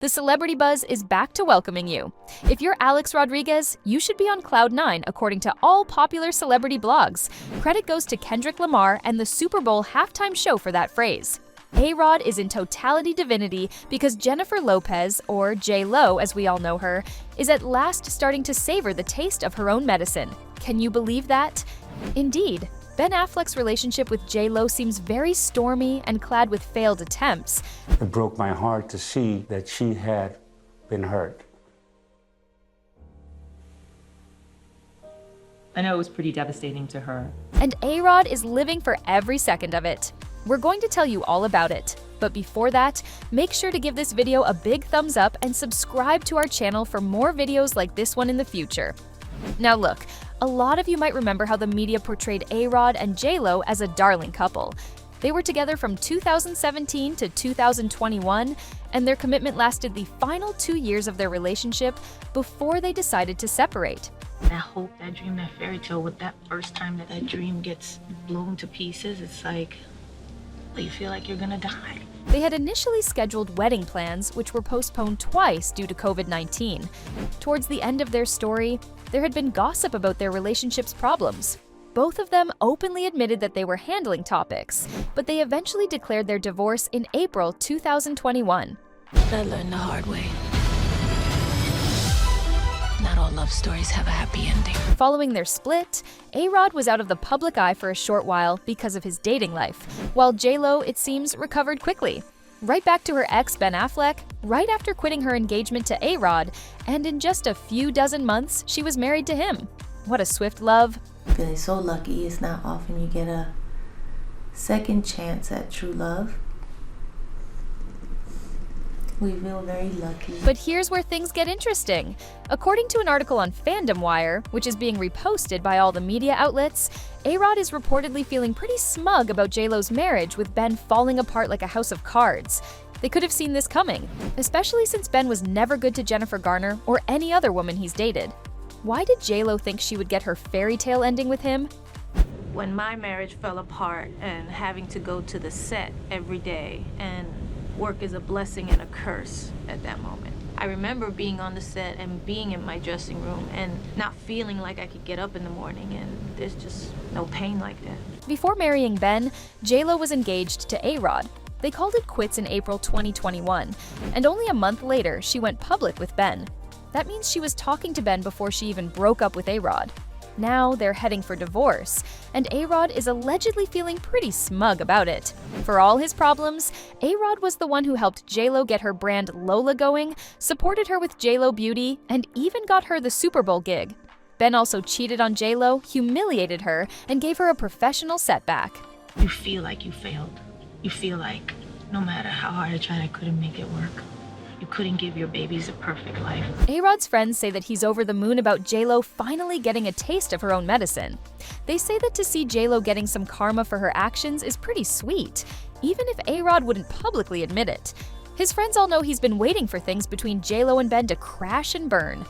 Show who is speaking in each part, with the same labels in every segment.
Speaker 1: The celebrity buzz is back to welcoming you. If you're Alex Rodriguez, you should be on Cloud 9 according to all popular celebrity blogs. Credit goes to Kendrick Lamar and the Super Bowl halftime show for that phrase. A-Rod is in totality divinity because Jennifer Lopez, or JLo as we all know her, is at last starting to savor the taste of her own medicine. Can you believe that? Indeed. Ben Affleck's relationship with JLo seems very stormy and clad with failed attempts.
Speaker 2: It broke my heart to see that she had been hurt.
Speaker 3: I know it was pretty devastating to her.
Speaker 1: And A-Rod is living for every second of it. We're going to tell you all about it. But before that, make sure to give this video a big thumbs up and subscribe to our channel for more videos like this one in the future. Now look, a lot of you might remember how the media portrayed A-Rod and JLo as a darling couple. They were together from 2017 to 2021, and their commitment lasted the final 2 years of their relationship before they decided to separate.
Speaker 4: That hope, that dream, that fairy tale, with that first time that dream gets blown to pieces, it's like, you feel like you're gonna die.
Speaker 1: They had initially scheduled wedding plans, which were postponed twice due to COVID-19. Towards the end of their story, there had been gossip about their relationship's problems. Both of them openly admitted that they were handling topics, but they eventually declared their divorce in April 2021.
Speaker 4: I learned the hard way. Not all love stories have a happy ending.
Speaker 1: Following their split, A-Rod was out of the public eye for a short while because of his dating life, while JLo, it seems, recovered quickly. Right back to her ex Ben Affleck, right after quitting her engagement to A-Rod, and in just a few dozen months, she was married to him. What a swift love.
Speaker 5: Feeling so lucky. It's not often you get a second chance at true love. We feel very lucky.
Speaker 1: But here's where things get interesting. According to an article on Fandom Wire, which is being reposted by all the media outlets, A-Rod is reportedly feeling pretty smug about JLo's marriage, with Ben falling apart like a house of cards. They could have seen this coming, especially since Ben was never good to Jennifer Garner or any other woman he's dated. Why did JLo think she would get her fairy tale ending with him?
Speaker 4: When my marriage fell apart and having to go to the set every day, and work is a blessing and a curse at that moment. I remember being on the set and being in my dressing room and not feeling like I could get up in the morning, and there's just no pain like that.
Speaker 1: Before marrying Ben, JLo was engaged to A-Rod. They called it quits in April 2021, and only a month later, she went public with Ben. That means she was talking to Ben before she even broke up with A-Rod. Now they're heading for divorce, and A-Rod is allegedly feeling pretty smug about it. For all his problems, A-Rod was the one who helped JLo get her brand Lola going, supported her with JLo Beauty, and even got her the Super Bowl gig. Ben also cheated on JLo, humiliated her, and gave her a professional setback.
Speaker 4: You feel like you failed. You feel like no matter how hard I tried, I couldn't make it work. You couldn't give your babies a perfect life.
Speaker 1: A-Rod's friends say that he's over the moon about JLo finally getting a taste of her own medicine. They say that to see JLo getting some karma for her actions is pretty sweet, even if A-Rod wouldn't publicly admit it. His friends all know he's been waiting for things between JLo and Ben to crash and burn.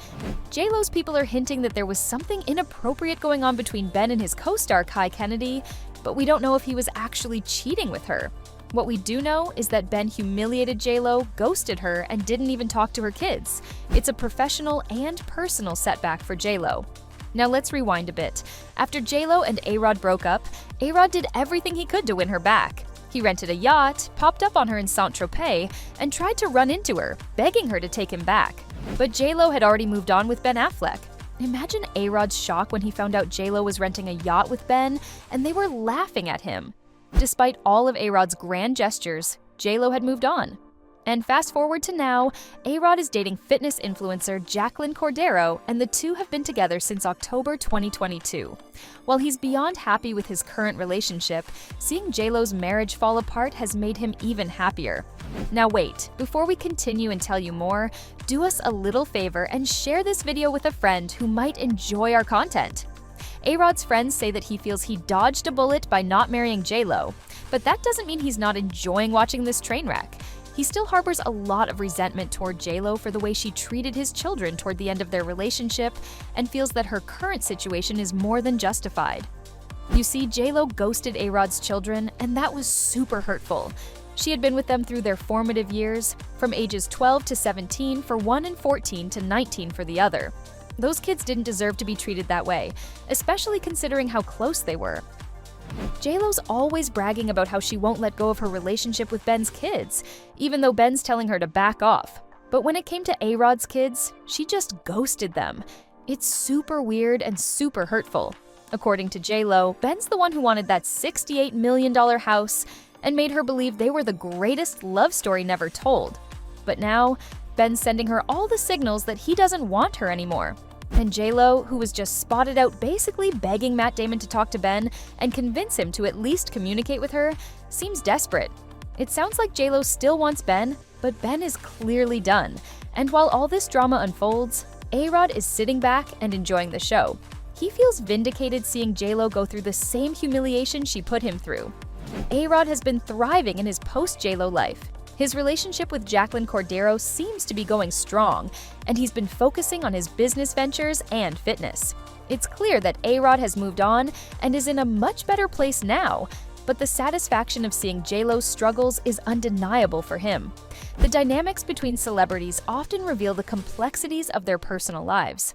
Speaker 1: JLo's people are hinting that there was something inappropriate going on between Ben and his co-star Kai Kennedy, but we don't know if he was actually cheating with her. What we do know is that Ben humiliated JLo, ghosted her, and didn't even talk to her kids. It's a professional and personal setback for JLo. Now let's rewind a bit. After JLo and A-Rod broke up, A-Rod did everything he could to win her back. He rented a yacht, popped up on her in Saint-Tropez, and tried to run into her, begging her to take him back. But JLo had already moved on with Ben Affleck. Imagine A-Rod's shock when he found out JLo was renting a yacht with Ben, and they were laughing at him. Despite all of A-Rod's grand gestures, JLo had moved on. And fast forward to now, A-Rod is dating fitness influencer Jacqueline Cordero, and the two have been together since October 2022. While he's beyond happy with his current relationship, seeing JLo's marriage fall apart has made him even happier. Now wait, before we continue and tell you more, do us a little favor and share this video with a friend who might enjoy our content. A-Rod's friends say that he feels he dodged a bullet by not marrying JLo, but that doesn't mean he's not enjoying watching this train wreck. He still harbors a lot of resentment toward JLo for the way she treated his children toward the end of their relationship, and feels that her current situation is more than justified. You see, JLo ghosted A-Rod's children, and that was super hurtful. She had been with them through their formative years, from ages 12 to 17 for one and 14 to 19 for the other. Those kids didn't deserve to be treated that way, especially considering how close they were. JLo's always bragging about how she won't let go of her relationship with Ben's kids, even though Ben's telling her to back off. But when it came to A-Rod's kids, she just ghosted them. It's super weird and super hurtful. According to JLo, Ben's the one who wanted that $68 million house and made her believe they were the greatest love story never told. But now, Ben's sending her all the signals that he doesn't want her anymore. And JLo, who was just spotted out basically begging Matt Damon to talk to Ben and convince him to at least communicate with her, seems desperate. It sounds like JLo still wants Ben, but Ben is clearly done. And while all this drama unfolds, A-Rod is sitting back and enjoying the show. He feels vindicated seeing JLo go through the same humiliation she put him through. A-Rod has been thriving in his post-JLo life. His relationship with Jacqueline Cordero seems to be going strong, and he's been focusing on his business ventures and fitness. It's clear that A-Rod has moved on and is in a much better place now, but the satisfaction of seeing JLo's struggles is undeniable for him. The dynamics between celebrities often reveal the complexities of their personal lives.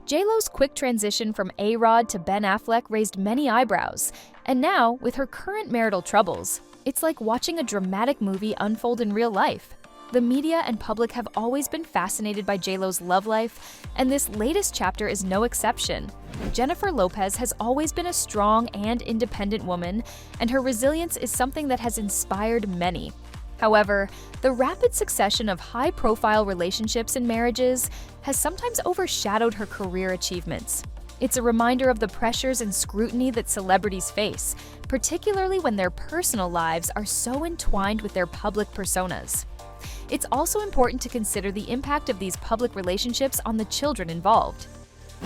Speaker 1: JLo's quick transition from A-Rod to Ben Affleck raised many eyebrows, and now, with her current marital troubles, it's like watching a dramatic movie unfold in real life. The media and public have always been fascinated by JLo's love life, and this latest chapter is no exception. Jennifer Lopez has always been a strong and independent woman, and her resilience is something that has inspired many. However, the rapid succession of high-profile relationships and marriages has sometimes overshadowed her career achievements. It's a reminder of the pressures and scrutiny that celebrities face, particularly when their personal lives are so entwined with their public personas. It's also important to consider the impact of these public relationships on the children involved.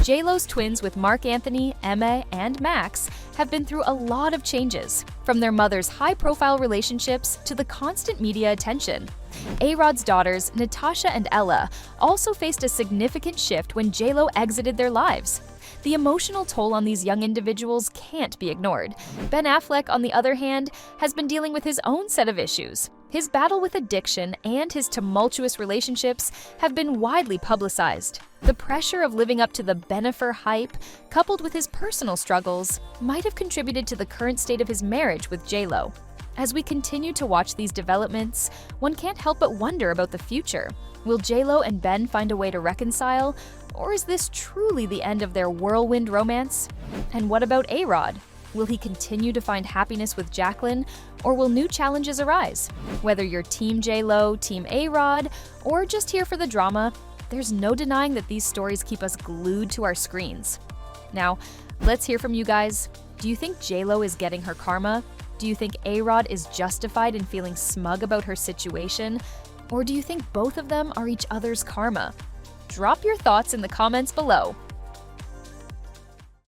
Speaker 1: JLo's twins with Mark Anthony, Emma, and Max have been through a lot of changes, from their mother's high-profile relationships to the constant media attention. A-Rod's daughters, Natasha and Ella, also faced a significant shift when JLo exited their lives. The emotional toll on these young individuals can't be ignored. Ben Affleck, on the other hand, has been dealing with his own set of issues. His battle with addiction and his tumultuous relationships have been widely publicized. The pressure of living up to the Bennifer hype, coupled with his personal struggles, might have contributed to the current state of his marriage with JLo. As we continue to watch these developments, one can't help but wonder about the future. Will JLo and Ben find a way to reconcile, or is this truly the end of their whirlwind romance? And what about A-Rod? Will he continue to find happiness with Jacqueline, or will new challenges arise? Whether you're Team JLo, Team A-Rod, or just here for the drama, there's no denying that these stories keep us glued to our screens. Now, let's hear from you guys. Do you think JLo is getting her karma? Do you think A-Rod is justified in feeling smug about her situation? Or do you think both of them are each other's karma? Drop your thoughts in the comments below.